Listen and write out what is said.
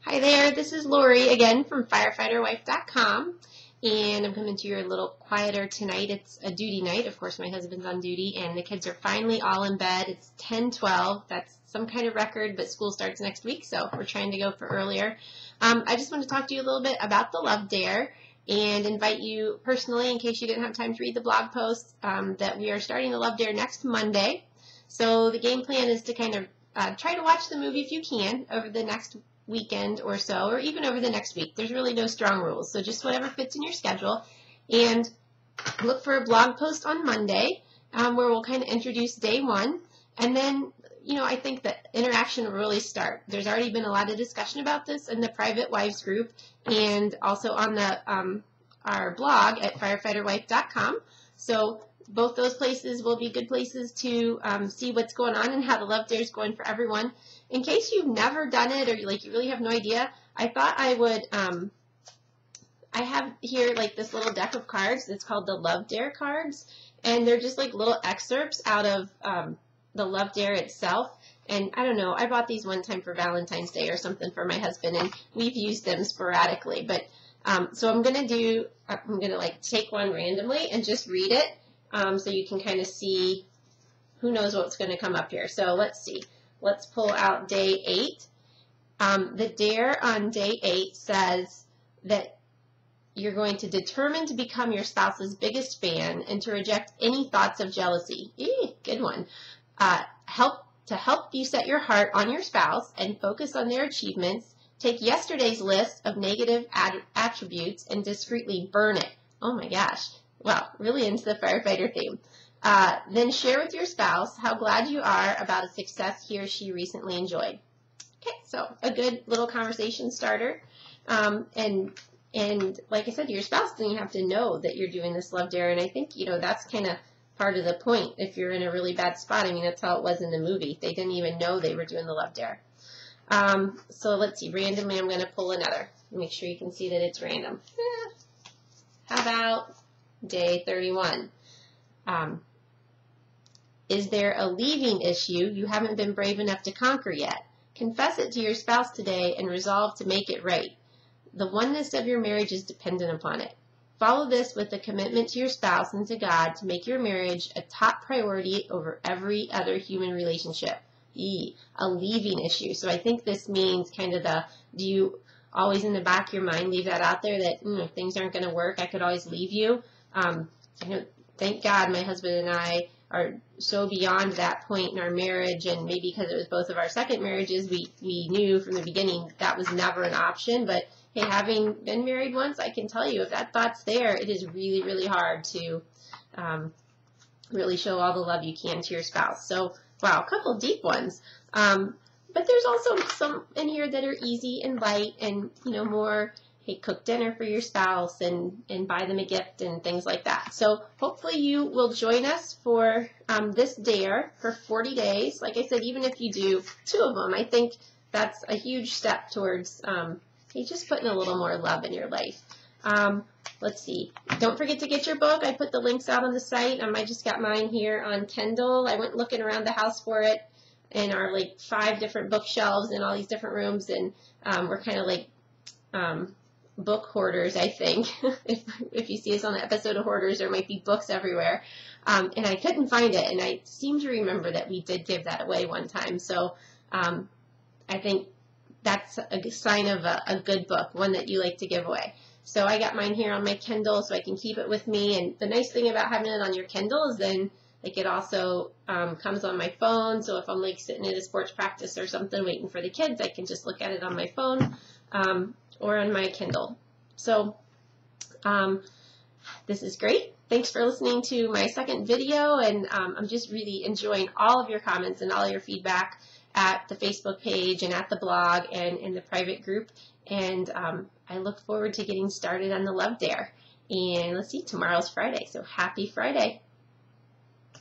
Hi there, this is Lori again from firefighterwife.com, and I'm coming to you a little quieter tonight. It's a duty night. Of course, my husband's on duty, and the kids are finally all in bed. It's 10:12. That's some kind of record, but school starts next week, so we're trying to go for earlier. I just want to talk to you a little bit about the Love Dare and invite you personally, in case you didn't have time to read the blog post, that we are starting the Love Dare next Monday. So the game plan is to kind of try to watch the movie if you can over the next weekend or so, or even over the next week. There's really no strong rules, so just whatever fits in your schedule. And look for a blog post on Monday where we'll kind of introduce day one, and then I think that interaction will really start. There's already been a lot of discussion about this in the private wives group and also on the our blog at firefighterwife.com. So both those places will be good places to see what's going on and how the Love Dare is going for everyone. In case you've never done it or you really have no idea, I thought I would, I have here like this little deck of cards. It's called the Love Dare cards, and they're just like little excerpts out of the Love Dare itself. And I don't know, I bought these one time for Valentine's Day or something for my husband, and we've used them sporadically. But so I'm gonna like take one randomly and just read it, so you can kind of see. Who knows what's going to come up here? So let's see. Let's pull out day 8. The dare on day 8 says that you're going to determine to become your spouse's biggest fan and to reject any thoughts of jealousy. Good one. Help you set your heart on your spouse and focus on their achievements. Take yesterday's list of negative attributes and discreetly burn it. Oh my gosh. Wow, really into the firefighter theme. Then share with your spouse how glad you are about a success he or she recently enjoyed. Okay, so a good little conversation starter. And like I said, your spouse doesn't have to know that you're doing this Love Dare. And I think, that's kind of part of the point if you're in a really bad spot. I mean, that's how it was in the movie. They didn't even know they were doing the Love Dare. So let's see. Randomly, I'm going to pull another. Make sure you can see that it's random. How about day 31? Is there a leaving issue you haven't been brave enough to conquer yet? Confess it to your spouse today and resolve to make it right. The oneness of your marriage is dependent upon it. Follow this with a commitment to your spouse and to God to make your marriage a top priority over every other human relationship. A leaving issue. So I think this means kind of do you always in the back of your mind leave that out there that if things aren't going to work, I could always leave you. Thank God my husband and I are so beyond that point in our marriage, and maybe because it was both of our second marriages, we knew from the beginning that was never an option. But hey, having been married once, I can tell you if that thought's there, it is really, really hard to really show all the love you can to your spouse. So, wow, a couple deep ones. But there's also some in here that are easy and light and, more, hey, cook dinner for your spouse and buy them a gift and things like that. So hopefully you will join us for this dare for 40 days. Like I said, even if you do 2 of them, I think that's a huge step towards just putting a little more love in your life. Let's see. Don't forget to get your book. I put the links out on the site. I just got mine here on Kindle. I went looking around the house for it in our 5 different bookshelves in all these different rooms, and we're kind of book hoarders, I think. if you see us on the episode of Hoarders, there might be books everywhere. And I couldn't find it, and I seem to remember that we did give that away one time. So I think that's a sign of a good book, one that you like to give away. So I got mine here on my Kindle so I can keep it with me. And the nice thing about having it on your Kindle is then it also comes on my phone. So if I'm sitting at a sports practice or something waiting for the kids, I can just look at it on my phone or on my Kindle. So this is great. Thanks for listening to my second video, and I'm just really enjoying all of your comments and all your feedback at the Facebook page and at the blog and in the private group. And I look forward to getting started on the Love Dare. And let's see, tomorrow's Friday, so happy Friday.